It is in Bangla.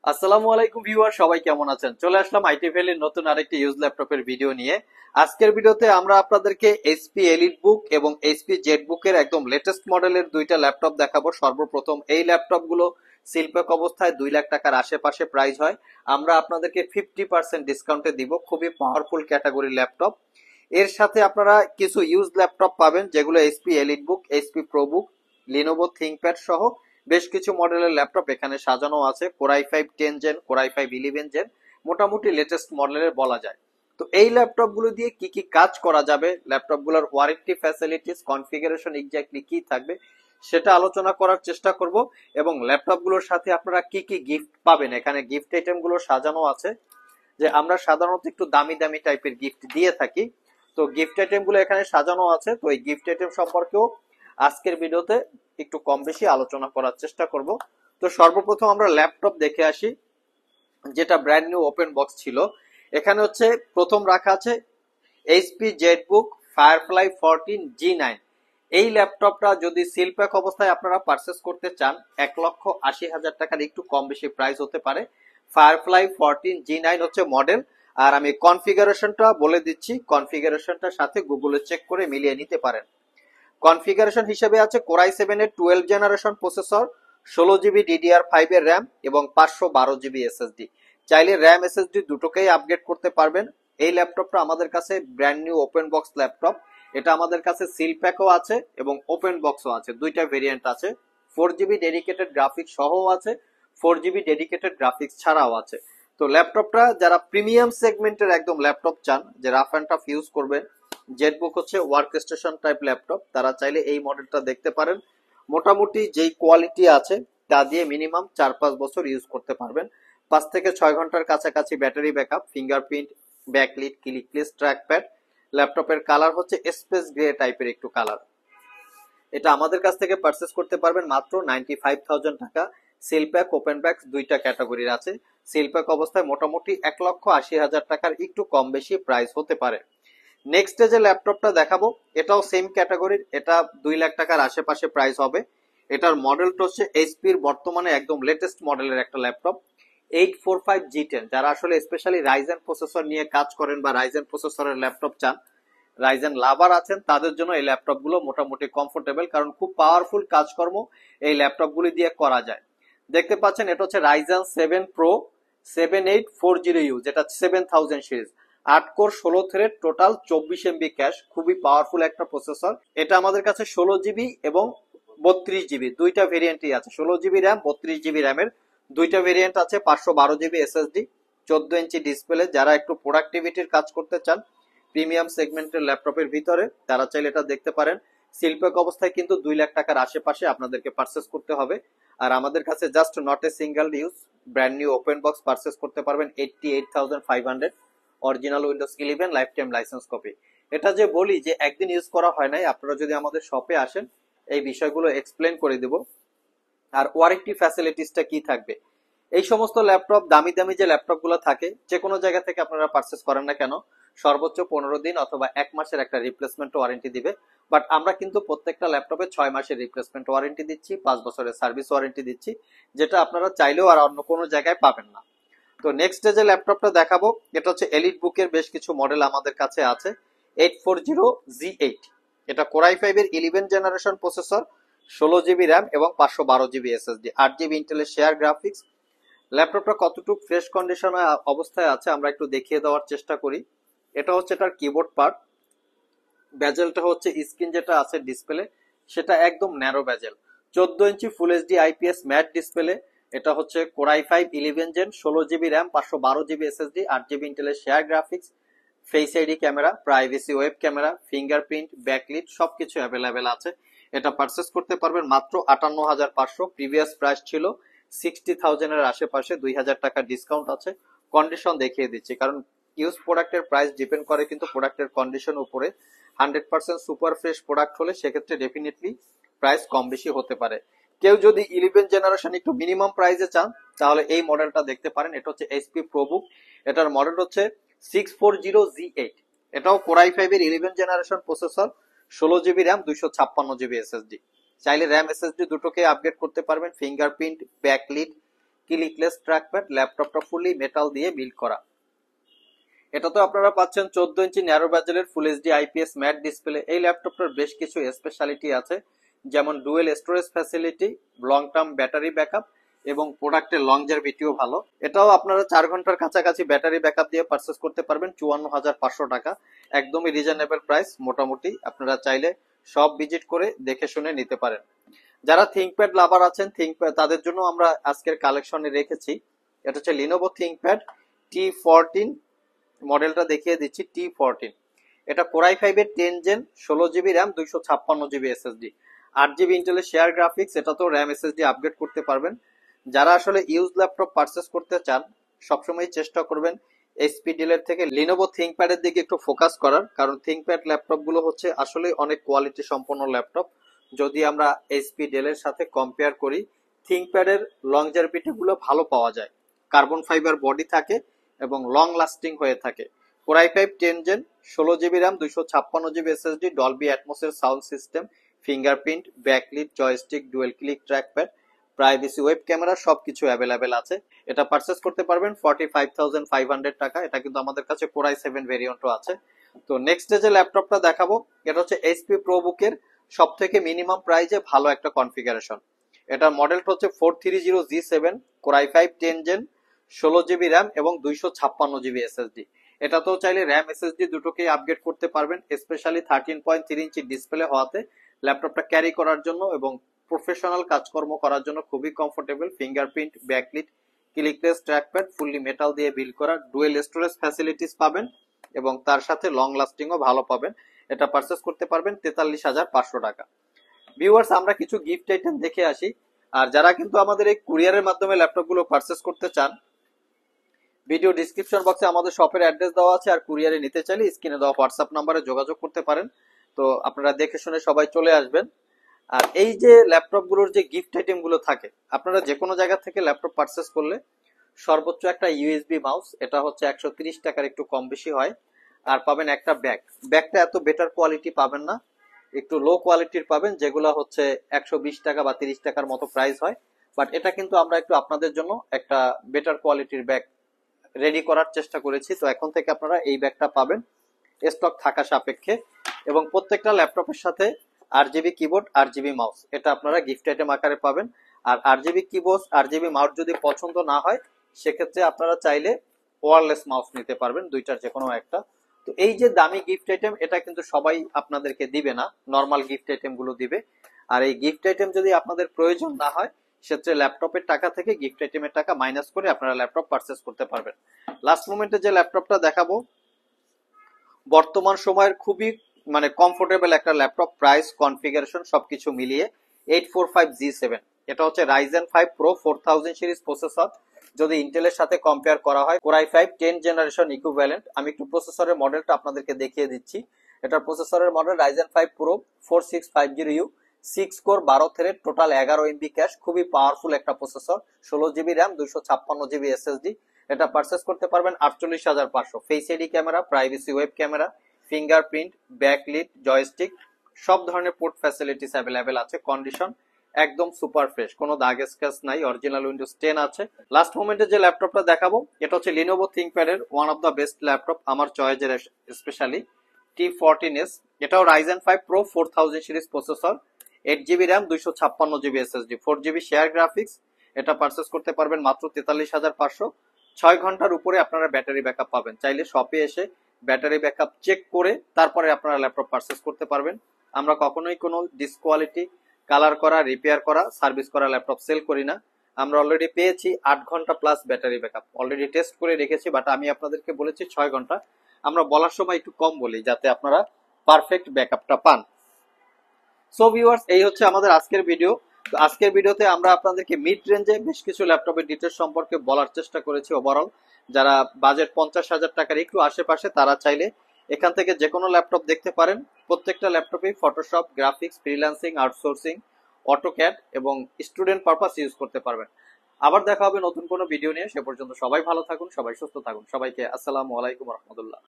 আসসালামু আলাইকুম ভিউয়ার, সবাই কেমন আছেন? চলে আসলাম আইটি ভ্যালির নতুন আরেকটি ইউজ ল্যাপটপের ভিডিও নিয়ে। আজকের ভিডিওতে আমরা আপনাদেরকে এইচপি এলিট বুক এবং এইচপি জেড বুকের একদম লেটেস্ট মডেলের দুইটা ল্যাপটপ দেখাবো। সর্বপ্রথম এই ল্যাপটপগুলো সিলপ্যাক অবস্থায় 2 লাখ টাকার আশেপাশে প্রাইস হয়। আমরা আপনাদেরকে 50% ডিসকাউন্টে দিব। খুবই পাওয়ারফুল ক্যাটাগরি ল্যাপটপ। এর সাথে আপনারা কিছু ইউজ ল্যাপটপ পাবেন, যেগুলো HP elite book, HP pro book, Lenovo ThinkPad সহ বেশ কিছু মডেলের ল্যাপটপ এখানে সাজানো আছে। Core i5 10 gen, core i5 11 gen, মোটামুটি লেটেস্ট মডেলের বলা যায়। তো এই ল্যাপটপ গুলো দিয়ে কি কি কাজ করা যাবে, ল্যাপটপ গুলোর ওয়ারেন্টি ফ্যাসিলিটিস, কনফিগারেশন এক্স্যাক্টলি কি থাকবে সেটা আলোচনা করার চেষ্টা করব। এবং ল্যাপটপ গুলোর সাথে আপনারা কি কি গিফট পাবেন, এখানে গিফট আইটেম গুলো সাজানো আছে। যে আমরা সাধারণত একটু দামি দামি টাইপের গিফট দিয়ে থাকি, তো গিফট আইটেম গুলো এখানে সাজানো আছে। তো এই গিফট আইটেম সম্পর্কেও আজকের ভিডিওতে একটু কম বেশি আলোচনা করার চেষ্টা করব। তো সর্বপ্রথম আমরা ল্যাপটপ দেখে আসি, যেটা ব্র্যান্ড নিউ ওপেন বক্স ছিল। এখানে হচ্ছে প্রথম রাখা আছে এইচপি জেটবুক ফায়ারফ্লাই 14G9। এই ল্যাপটপটা যদি সিল প্যাক অবস্থায় আপনারা পারচেস করতে চান, 1,80,000 টাকার একটু কম বেশি প্রাইস হতে পারে। ফায়ারফ্লাই 14G9 হচ্ছে মডেল। আর আমি কনফিগারেশনটা বলে দিচ্ছি, কনফিগারেশনটার সাথে গুগলে চেক করে মিলিয়ে নিতে পারেন। কনফিগারেশন হিসেবে আছে কোর i7 এর 12 জেনারেশন প্রসেসর, 16 জিবি DDR5 এর র্যাম এবং 512 জিবি এসএসডি। চাইলে র্যাম এসএসডি দুটোকেই আপগ্রেড করতে পারবেন। এই ল্যাপটপটা আমাদের কাছে brand new open box laptop. এটা আমাদের কাছে সিল প্যাকও আছে এবং ওপেন বক্সও আছে, দুইটা ভেরিয়েন্ট আছে। 4 জিবি ডেডিকেটেড গ্রাফিক্স সহও আছে, 4 জিবি ডেডিকেটেড গ্রাফিক্স ছাড়াও আছে। তো ল্যাপটপটা যারা প্রিমিয়াম সেগমেন্টের একদম ল্যাপটপ চান, যে রাফ অ্যান্ড টাফ ইউজ করবেন, জেটবুক হচ্ছে ওয়ার্ক স্টেশন টাইপ ল্যাপটপ, তারা চাইলে এই মডেলটা দেখতে পারেন। মোটামুটি যেই কোয়ালিটি আছে তা দিয়ে মিনিমাম 4-5 বছর ইউজ করতে পারবেন। 5 থেকে 6 ঘন্টার কাছাকাছি battery backup, fingerprint, backlit, clickless trackpad. ল্যাপটপের কালার হচ্ছে স্পেস গ্রে টাইপের একটু কালার। এটা আমাদের কাছ থেকে পারচেস করতে পারবেন মাত্র 95,000 টাকা। সিল প্যাক, ওপেন প্যাক দুইটা ক্যাটাগরির আছে। সিল প্যাক অবস্থায় মোটামুটি 1,80,000 টাকার একটু কম বেশি প্রাইস হতে পারে। নেক্সট যে ল্যাপটপটা দেখাবো, এটাও সেম ক্যাটাগরির, এটা 2 লাখ টাকার আশেপাশে প্রাইস হবে। এটার মডেলটা হচ্ছে এইচপির বর্তমানে একদম লেটেস্ট মডেলের একটা ল্যাপটপ, 845G10। যারা আসলে স্পেশালি রাইজেন প্রসেসর নিয়ে কাজ করেন বা রাইজেন প্রসেসরের ল্যাপটপ চান, রাইজেন লাভার আছেন, তাদের জন্য এই ল্যাপটপ গুলো মোটামুটি কমফোর্টেবল, কারণ খুব পাওয়ারফুল কাজকর্ম এই ল্যাপটপ গুলি দিয়ে করা যায়। দেখতে পাচ্ছেন এটা হচ্ছে রাইজেন 7 প্রো 7840U, যেটা 7000 series, 8 core 16 thread, total 24 MB cash, খুবই পাওয়ারফুল একটা প্রসেসর। এটা আমাদের কাছে 16 জিবি এবং 32 জিবি দুইটা ভেরিয়েন্টই আছে। 16 জিবি র্যাম, 32 জিবি র্যামের দুইটা ভেরিয়েন্ট আছে। 512 জিবি এসএসডি, 14 ইঞ্চি ডিসপ্লে। যারা একটু প্রোডাক্টিভিটির কাজ করতে চান প্রিমিয়াম সেগমেন্টের ল্যাপটপের ভিতরে, তারা চাইলে এটা দেখতে পারেন। সিলপ্যাক অবস্থায় কিন্তু 2 লাখ টাকার আশেপাশে আপনাদেরকে পারচেস করতে হবে। আর আমাদের কাছে just not a single use brand new open box purchase করতে পারবেন 88,500, original Windows 11 life time licence copy. এটা যে বলি যে একদিন ইউজ করা হয় নাই, আপনারা যদি আমাদের শপে আসেন এই বিষয়গুলো এক্সপ্লেন করে দেব। আর ওয়ারেন্টি ফ্যাসিলিটিসটা কি থাকবে, এই সমস্ত ল্যাপটপ, দামি দামি যে ল্যাপটপ গুলো থাকে, যে কোনো জায়গা থেকে আপনারা পারচেস করেন না কেন, সর্বোচ্চ 15 দিন অথবা 1 মাসের একটা রিপ্লেসমেন্ট ওয়ারেন্টি দিবে। বাট আমরা কিন্তু প্রত্যেকটা ল্যাপটপে 6 মাসের রিপ্লেসমেন্ট ওয়ারেন্টি দিচ্ছি, 5 বছরের সার্ভিস ওয়ারেন্টি দিচ্ছি, যেটা আপনারা চাইলেও আর অন্য কোনো জায়গায় পাবেন না। তো নেক্সট যে ল্যাপটপটা দেখাবো, এটা হচ্ছে এলিট বুকের বেশ কিছু মডেল আমাদের কাছে আছে। 840G8, এটা কোর i5 এর 11 জেনারেশন প্রসেসর, 16 জিবি র্যাম এবং 512 জিবি এসএসডি, 8 জিবি ইন্টেলের শেয়ার গ্রাফিক্স। ল্যাপটপটা কতটুকু ফ্রেশ কন্ডিশনে অবস্থায় আছে আমরা একটু দেখিয়ে দেওয়ার চেষ্টা করি। এটা হচ্ছে এটার কিবোর্ড পার্ট, বেজেলটা হচ্ছে স্ক্রিন যেটা আছে ডিসপ্লে, সেটা একদম narrow bezel. 14 inch full HD IPS matte display. এটা হচ্ছে core i5 11 gen, 16 GB RAM, 512 GB SSD, 8 GB ইন্টেলের share graphics, face ID camera, privacy web camera, fingerprint, backlit সবকিছু অ্যাভেলেবেল আছে। এটা পারচেস করতে পারবেন মাত্র 58,500। প্রিভিয়াস প্রাইস ছিল 60,000 এর আশেপাশে, 2,000 টাকা ডিসকাউন্ট আছে। কন্ডিশন দেখিয়ে দিচ্ছি, কারণ ইউজ প্রোডাক্টের প্রাইস ডিপেন্ড করে কিন্তু প্রোডাক্টের কন্ডিশন উপরে। 100% সুপার ফ্রেশ প্রোডাক্ট হলে সেক্ষেত্রে ডেফিনেটলি প্রাইস কম বেশি হতে পারে। কেউ যদি 11 জেনারেশন একটু মিনিমাম প্রাইসে চান, তাহলে এই মডেলটা দেখতে পারেন। এটা হচ্ছে এইচপি প্রোবুক, এটার মডেল হচ্ছে 640G8। এটাও কোর i5 এর 11 generation processor, 16 GB RAM, 256 GB SSD. চাইলে র্যাম এসএসডি দুটোকে আপগ্রেড করতে পারবেন। ফিঙ্গারপ্রিন্ট, ব্যাকলিট, ক্লিকলেস ট্র্যাকপ্যাড, ল্যাপটপটা ফুললি মেটাল দিয়ে বিল্ড করা। এটা তো আপনারা পাচ্ছেন 14 ইঞ্চি ন্যারো বেজেলের full HD IPS matte display. এই ল্যাপটপটার বেশ কিছু স্পেশালিটি আছে, যেমন dual storage facility, long term battery backup এবং প্রোডাক্টের লংজারভিটিও ভালো। এটাও আপনারা 4 ঘন্টার কাছাকাছি ব্যাটারি ব্যাকআপ দিয়ে পারচেস করতে পারবেন 54,500 টাকা। একদমই রিজনেবল প্রাইস। মোটামুটি আপনারা চাইলে সব ভিজিট করে দেখে শুনে নিতে পারেন। যারা থিংকপ্যাড লাভার আছেন, থিংকপ্যাড তাদের জন্য আমরা আজকের কালেকশনে রেখেছি। এটা হচ্ছে লিনোভো থিংকপ্যাড T14 মডেলটা দেখিয়ে দিচ্ছি। T14 এটা কোর i5 এর 10 gen, 16 GB RAM, 256 GB SSD, 8 GB ইন্টেলের শেয়ার গ্রাফিক্স। এটা তো র্যাম এসএসডি আপগ্রেড করতে পারবেন। যারা আসলে ইউজ ল্যাপটপ পারচেস করতে চান, সবসময় চেষ্টা করবেন এইচপি ডিলের থেকে লিনোভো থিংকপ্যাড এর দিকে একটু ফোকাস করার, কারণ থিংকপ্যাড ল্যাপটপ গুলো হচ্ছে আসলে অনেক কোয়ালিটি সম্পন্ন ল্যাপটপ। যদি আমরা এইচপি ডেলের সাথে কম্পেয়ার করি, থিংকপ্যাড এর লংজারভিটি গুলো ভালো পাওয়া যায়, কার্বন ফাইবার বডি থাকে এবং লং লাস্টিং হয়ে থাকে। Core i5 10 gen, 16 GB RAM, 256 GB SSD, Dolby Atmos এর sound system, fingerprint, backlit, joystick, dual click trackpad, privacy web camera সবকিছু অ্যাভেলেবেল আছে। এটা পারচেস করতে পারবেন 45,500 টাকা। এটা কিন্তু আমাদের কাছে কোর i7 ভেরিয়েন্টও আছে। তো নেক্সট যে ল্যাপটপটা দেখাবো, এটা হচ্ছে এইচপি প্রোবুকের সব থেকে মিনিমাম প্রাইজে ভালো একটা কনফিগারেশন। এটা মডেলটা হচ্ছে 430G7, core i5 10 gen, 16 GB RAM এবং 256 জিবি এসএসডি। এটা তো চাইলে র্যাম এসএসডি দুটোকেই আপগ্রেড করতে পারবেন, স্পেশালি 13.3 ইঞ্চি ডিসপ্লে হওয়াতে ল্যাপটপটা ক্যারি করার জন্য এবং প্রফেশনাল কাজকর্ম করার জন্য খুবই comfortable. Fingerprint, backlit, clickless trackpad, fully metal দিয়ে বিল্ড করা, ডুয়েল স্টোরেজ ফ্যাসিলিটিস পাবেন এবং তার সাথে লং লাস্টিংও ভালো পাবেন। এটা পারচেস করতে পারবেন 43,500 টাকা। ভিউয়ার্স, আমরা কিছু গিফট আইটেম দেখে আসি। আর যারা কিন্তু আমাদের এই কুরিয়ারের মাধ্যমে ল্যাপটপ গুলো পারচেস করতে চান, ভিডিও ডিসক্রিপশন বক্সে আমাদের শপের অ্যাড্রেস দেওয়া আছে, আর কুরিয়ারে নিতে চাইলে স্ক্রিনে দেওয়া হোয়াটসঅ্যাপ নাম্বারে যোগাযোগ করতে পারেন। তো আপনারা দেখে শুনে সবাই চলে আসবেন। আর এই যে ল্যাপটপ গুলোর যে গিফট আইটেম গুলো থাকে, আপনারা যে কোনো জায়গা থেকে ল্যাপটপ পারচেস করলে সর্বোচ্চ একটা ইউএসবি মাউস, এটা হচ্ছে 130 টাকার একটু কম বেশি হয়। আর পাবেন একটা ব্যাগটা এত বেটার কোয়ালিটি পাবেন না, একটু লো কোয়ালিটির পাবেন, যেগুলো হচ্ছে 120 টাকা বা 30 টাকার মতো প্রাইস হয়। বাট এটা কিন্তু আমরা একটু আপনাদের জন্য একটা বেটার কোয়ালিটির ব্যাগ রেডি করার চেষ্টা করেছি। তো এখন থেকে আপনারা এই ব্যাগটা পাবেন স্টক থাকা সাপেক্ষে। এবং প্রত্যেকটা ল্যাপটপের সাথে RGB কিবোর্ড, RGB মাউস, এটা আপনারা গিফট আইটেম আকারে পাবেন। আর RGB কিবোর্ড, RGB মাউস যদি পছন্দ না হয়, সেক্ষেত্রে আপনারা চাইলে ওয়্যারলেস মাউস নিতে পারবেন, দুইটার যে কোনো একটা। তো এই যে দামি গিফট আইটেম, এটা কিন্তু সবাই আপনাদেরকে দিবে না, নর্মাল গিফট আইটেম গুলো দিবে। আর এই গিফট আইটেম যদি আপনাদের প্রয়োজন না হয়, সেক্ষেত্রে ল্যাপটপের টাকা থেকে গিফট আইটেমের টাকা মাইনাস করে আপনারা ল্যাপটপ পারচেস করতে পারবেন। লাস্ট মোমেন্টে যে ল্যাপটপটা দেখাবো, বর্তমান সময়ের খুবই কমফোর্টেবল একটা ল্যাপটপ, প্রাইস কনফিগারেশন সবকিছু মিলিয়ে 845G7। এটা হচ্ছে Ryzen 5 Pro 4000 সিরিজ প্রসেসর। যদি ইন্টেলের সাথে কম্পেয়ার করা হয়, কোর i5 10 জেনারেশন ইকুইভ্যালেন্ট। আমি একটু প্রসেসরের মডেলটা আপনাদেরকে দেখিয়ে দিচ্ছি। এটা প্রসেসরের model Ryzen 5 Pro 4650U, 6 core 12 thread, total 11 MB cash, খুবই পাওয়ারফুল একটা processor, 16 GB RAM, 256 GB SSD. এটা পারচেস করতে পারবেন 48,500। Face ID camera, privacy web camera, fingerprint, backlit, joystick, সব ধরনের পোর্ট ফ্যাসিলিটিস অ্যাভেলেবেল আছে। কন্ডিশন একদম সুপার ফ্রেশ, কোনো দাগ স্ক্র্যাচ নাই, অরিজিনাল উইন্ডোজ 10 আছে। লাস্ট মোমেন্টে যে ল্যাপটপটা দেখাবো, এটা হচ্ছে লিনোভো থিংকপ্যাড এর one of the best laptop আমার চয়েসের, স্পেশালি T14S। এটাও Ryzen 5 Pro 4000 series processor, 8 GB RAM, 256 GB SSD, 4 GB share graphics. এটা পারচেস করতে পারবেন মাত্র 43,500। 6 ঘন্টার উপরে আপনারা ব্যাটারি ব্যাকআপ পাবেন। চাইলে শপে এসে ব্যাটারি ব্যাকআপ চেক করে তারপরে আপনারা ল্যাপটপ পারচেস করতে পারবেন। আমরা কখনোই কোনো ডিসকোয়ালিটি, কালার করা, রিপেয়ার করা, সার্ভিস করা ল্যাপটপ সেল করি না। আমরা অলরেডি পেয়েছি 8 ঘন্টা plus battery backup, already test করে রেখেছি। বাট আমি আপনাদেরকে বলেছি 6 ঘন্টা। আমরা বলার সময় একটু কম বলি, যাতে আপনারা পারফেক্ট ব্যাকআপটা পান। সো ভিউয়ার্স, এই হচ্ছে আমাদের আজকের ভিডিও। তো আজকের ভিডিওতে আমরা আপনাদেরকে মিড রেঞ্জে বেশ কিছু ল্যাপটপের ডিটেলস সম্পর্কে বলার চেষ্টা করেছি। ওভারঅল যারা বাজেট 50,000 টাকার একটু আশেপাশে, তারা চাইলে এখান থেকে যে কোনো ল্যাপটপ দেখতে পারেন। প্রত্যেকটা ল্যাপটপে Photoshop, graphics, freelancing, outsourcing, AutoCAD এবং স্টুডেন্ট পারপাস ইউজ করতে পারবেন। আবার দেখা হবে নতুন কোনো ভিডিও নিয়ে। সে পর্যন্ত সবাই ভালো থাকুন, সবাই সুস্থ থাকুন। সবাইকে আসসালামু আলাইকুম রহমতুল্লাহ।